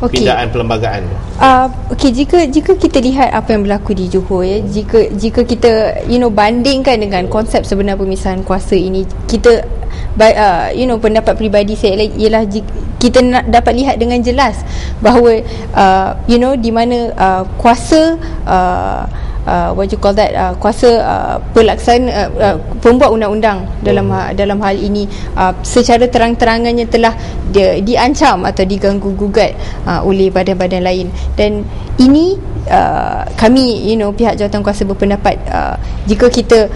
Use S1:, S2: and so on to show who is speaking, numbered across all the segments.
S1: pindaan perlembagaan?
S2: Okey, jika kita lihat apa yang berlaku di Johor, ya, jika kita bandingkan dengan konsep sebenar pemisahan kuasa ini, kita pendapat peribadi saya ialah kita dapat lihat dengan jelas bahawa di mana kuasa kuasa pelaksana pembuat undang-undang dalam hal ini secara terang-terangannya telah diancam atau diganggu gugat oleh badan-badan lain. Dan ini kami pihak jawatankuasa berpendapat jika kita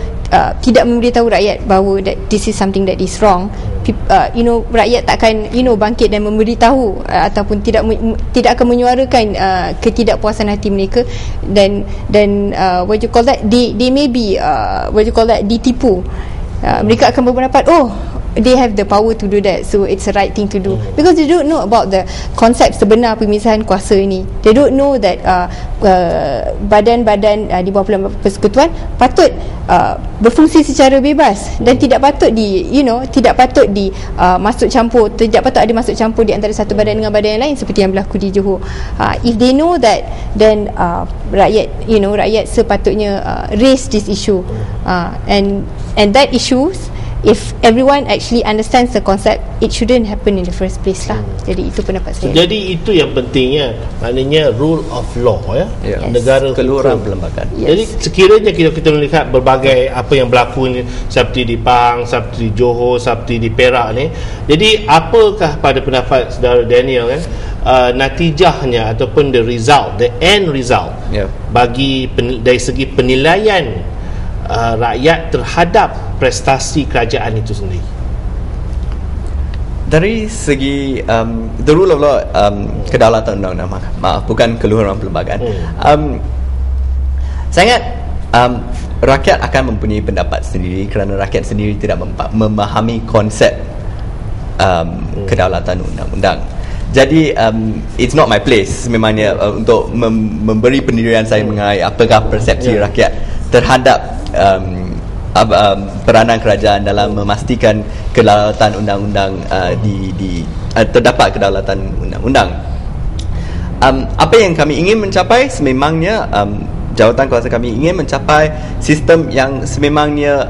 S2: tidak memberitahu rakyat bahawa that this is something that is wrong, rakyat takkan bangkit dan memberitahu ataupun tidak akan menyuarakan ketidakpuasan hati mereka, dan they may be ditipu. Mereka akan berpendapat they have the power to do that, so it's the right thing to do, because they don't know about the konsep sebenar pemisahan kuasa ini. They don't know that badan-badan di bawah Perlembagaan Persekutuan patut berfungsi secara bebas dan tidak patut masuk campur, tidak patut ada masuk campur di antara satu badan dengan badan yang lain seperti yang berlaku di Johor. If they know that, then rakyat sepatutnya raise this issue, and that issues, if everyone actually understands the concept, it shouldn't happen in the first place lah. Jadi itu pendapat saya.
S1: Jadi itu yang pentingnya, maknanya rule of law, ya. Yes. Negara
S3: keluaran perlembagaan.
S1: Yes. Jadi sekiranya kita melihat berbagai apa yang berlaku ni, seperti di Pang, seperti di Johor, seperti di Perak ni. Jadi apakah pada pendapat saudara Daniel natijahnya ataupun the end result bagi dari segi penilaian rakyat terhadap prestasi kerajaan itu sendiri?
S3: Dari segi the rule of law, kedaulatan undang-undang, maaf, bukan keluaran perlembagaan, sangat rakyat akan mempunyai pendapat sendiri kerana rakyat sendiri tidak memahami konsep kedaulatan undang-undang. Jadi it's not my place memangnya untuk memberi pendirian saya mengenai apakah persepsi rakyat terhadap peranan kerajaan dalam memastikan kedaulatan undang-undang terdapat kedaulatan undang-undang. Apa yang kami ingin mencapai sememangnya, jawatankuasa kami ingin mencapai sistem yang sememangnya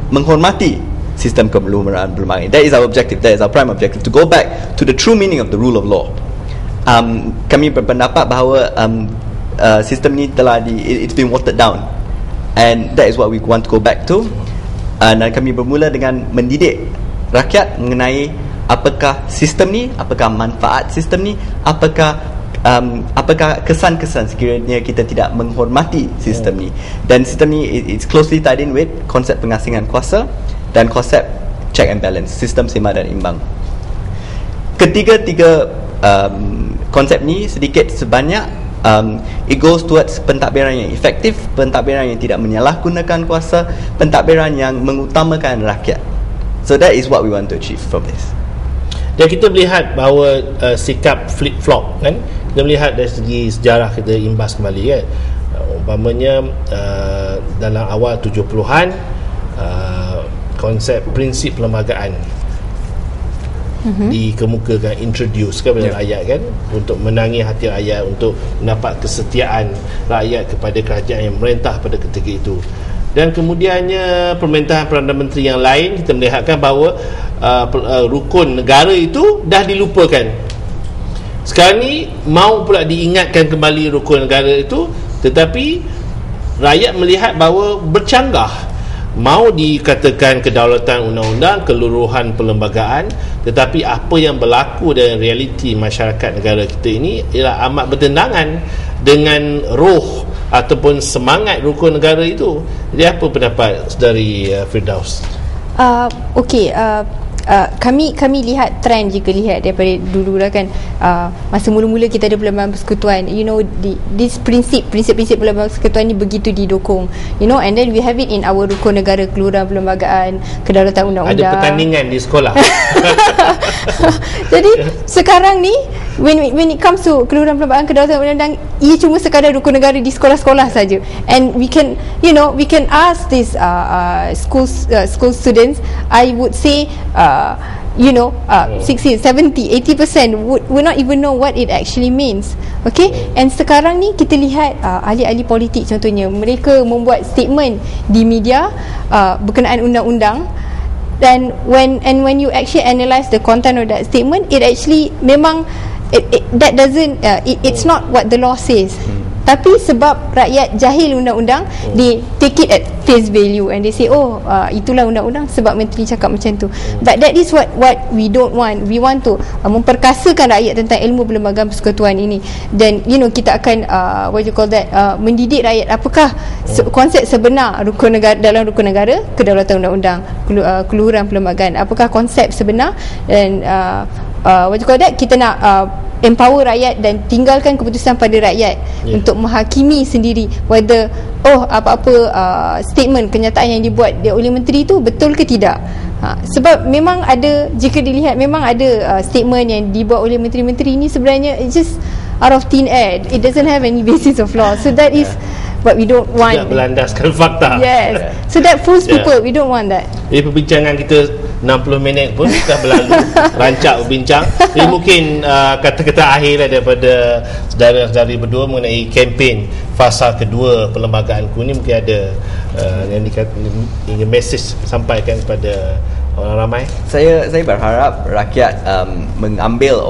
S3: menghormati sistem keluaran perlembagaan. That is our objective, that is our prime objective, to go back to the true meaning of the rule of law. Kami berpendapat bahawa sistem ni it's been watered down, and that is what we want to go back to. Dan kami bermula dengan mendidik rakyat mengenai apakah sistem ni, apakah manfaat sistem ni, apakah kesan-kesan sekiranya kita tidak menghormati sistem ni. Dan sistem ni it's closely tied in with konsep pengasingan kuasa dan konsep check and balance, sistem seimbang dan imbang. Ketiga-tiga konsep ni sedikit sebanyak it goes towards pentadbiran yang efektif, pentadbiran yang tidak menyalahgunakan kuasa, pentadbiran yang mengutamakan rakyat. So that is what we want to achieve from this.
S1: Dan kita melihat bahawa sikap flip-flop, kan, kita melihat dari segi sejarah kita imbas kembali, kan. Umpamanya dalam awal 70-an konsep prinsip perlembagaan dikemukakan, introduce kepada rakyat, kan, untuk menangi hati rakyat, untuk mendapat kesetiaan rakyat kepada kerajaan yang merentah pada ketika itu. Dan kemudiannya pemerintahan Perdana Menteri yang lain, kita melihatkan bahawa rukun negara itu dah dilupakan. Sekarang ni mau pula diingatkan kembali rukun negara itu, tetapi rakyat melihat bahawa bercanggah. Mau dikatakan kedaulatan undang-undang, keluruhan perlembagaan, tetapi apa yang berlaku dalam realiti masyarakat negara kita ini ialah amat bertentangan dengan roh ataupun semangat rukun negara itu. Jadi apa pendapat saudari Firdaus? Kami lihat trend, jika lihat daripada dulu lah, kan, masa mula-mula kita ada Perlembagaan Persekutuan, this prinsip Perlembagaan Persekutuan ni begitu didukung, and then we have it in our rukun negara, keluaran perlembagaan, kedaulatan undang-undang. Ada pertandingan di sekolah.
S2: Jadi sekarang ni when it comes to keluaran perlembagaan, kedaulatan undang-undang, ia cuma sekadar rukun negara di sekolah-sekolah saja. And we can ask these school students, I would say 60, 70, 80% would not even know what it actually means. Okay, and sekarang ni kita lihat ahli-ahli politik contohnya, mereka membuat statement di media berkenaan undang-undang, dan when you actually analyse the content of that statement, it actually memang that doesn't it's not what the law says. Tapi sebab rakyat jahil undang-undang, they take it at face value and they say, itulah undang-undang sebab menteri cakap macam tu. But that is what we don't want. We want to memperkasakan rakyat tentang ilmu perlembagaan persekutuan ini. Dan kita akan mendidik rakyat apakah konsep sebenar dalam rukun negara, kedaulatan undang-undang, keluhuran perlembagaan. Apakah konsep sebenar, dan kita nak empower rakyat dan tinggalkan keputusan pada rakyat untuk menghakimi sendiri whether apa-apa statement, kenyataan yang dibuat oleh menteri itu betul ke tidak. Sebab memang ada, jika dilihat memang ada statement yang dibuat oleh menteri-menteri ini sebenarnya it's just out of thin air. It doesn't have any basis of law. So that is what we don't want.
S1: Tidak berlandaskan fakta.
S2: Yes. So that fools people. We don't want that.
S1: Jadi perbincangan kita 60 minit pun dah berlalu. Rancak berbincang. Jadi mungkin kata-kata akhir daripada saudara-saudari berdua mengenai kempen fasa kedua perlembagaanku ni, mungkin ada yang ingin mesej sampaikan kepada orang ramai.
S3: Saya berharap rakyat mengambil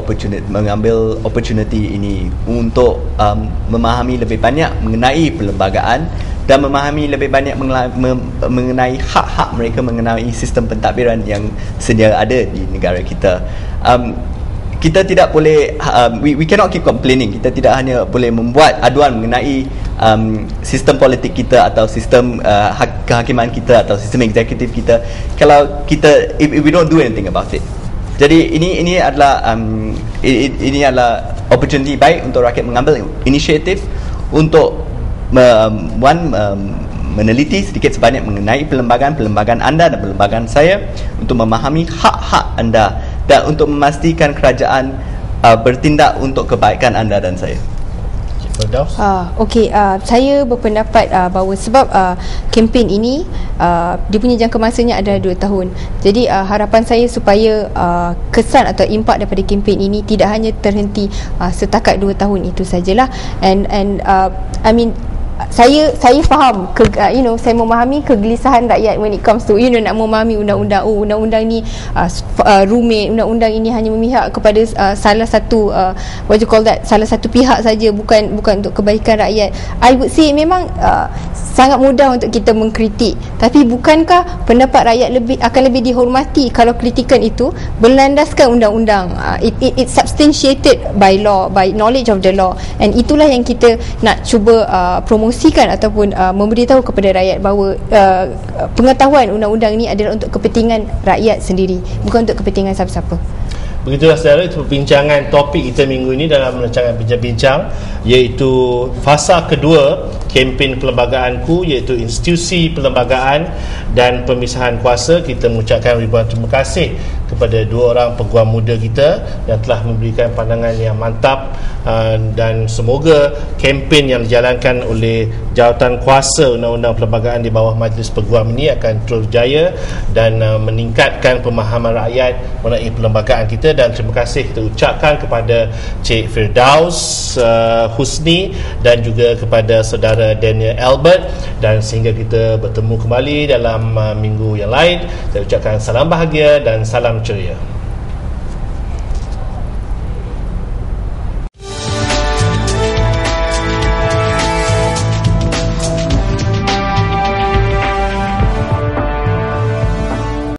S3: opportunity ini untuk memahami lebih banyak mengenai perlembagaan dan memahami lebih banyak mengenai hak-hak mereka, mengenai sistem pentadbiran yang sedia ada di negara kita. Kita tidak boleh we cannot keep complaining. Kita tidak hanya boleh membuat aduan mengenai sistem politik kita atau sistem kehakiman kita atau sistem eksekutif kita kalau kita if we don't do anything about it. Jadi ini adalah opportunity baik untuk rakyat mengambil inisiatif untuk meneliti sedikit sebanyak mengenai perlembagaan anda dan perlembagaan saya, untuk memahami hak-hak anda dan untuk memastikan kerajaan bertindak untuk kebaikan anda dan saya.
S2: Saya berpendapat bahawa sebab kempen ini dia punya jangka masanya adalah 2 tahun. Jadi harapan saya supaya kesan atau impak daripada kempen ini tidak hanya terhenti setakat 2 tahun itu sajalah. And I mean, saya faham saya memahami kegelisahan rakyat when it comes to nak memahami undang-undang. Undang-undang ni rumit, undang-undang ini hanya memihak kepada salah satu salah satu pihak saja, bukan untuk kebaikan rakyat. I would say memang sangat mudah untuk kita mengkritik, tapi bukankah pendapat rakyat akan lebih dihormati kalau kritikan itu berlandaskan undang-undang? It's substantiated by law, by knowledge of the law, and itulah yang kita nak cuba promosikan ataupun memberitahu kepada rakyat bahawa pengetahuan undang-undang ini adalah untuk kepentingan rakyat sendiri, bukan untuk kepentingan siapa-siapa.
S1: Begitulah saudara, itu perbincangan topik kita minggu ini dalam rancangan bincang-bincang, iaitu fasa kedua kempen perlembagaanku, iaitu institusi perlembagaan dan pemisahan kuasa. Kita mengucapkan ribuan terima kasih kepada 2 orang peguam muda kita yang telah memberikan pandangan yang mantap, dan semoga kempen yang dijalankan oleh jawatan kuasa undang-undang perlembagaan di bawah Majlis Peguam ini akan terus jaya dan meningkatkan pemahaman rakyat mengenai perlembagaan kita. Dan terima kasih kita ucapkan kepada Cik Firdaus Husni dan juga kepada saudara Daniel Albert, dan sehingga kita bertemu kembali dalam minggu yang lain, saya ucapkan salam bahagia dan salam ceria.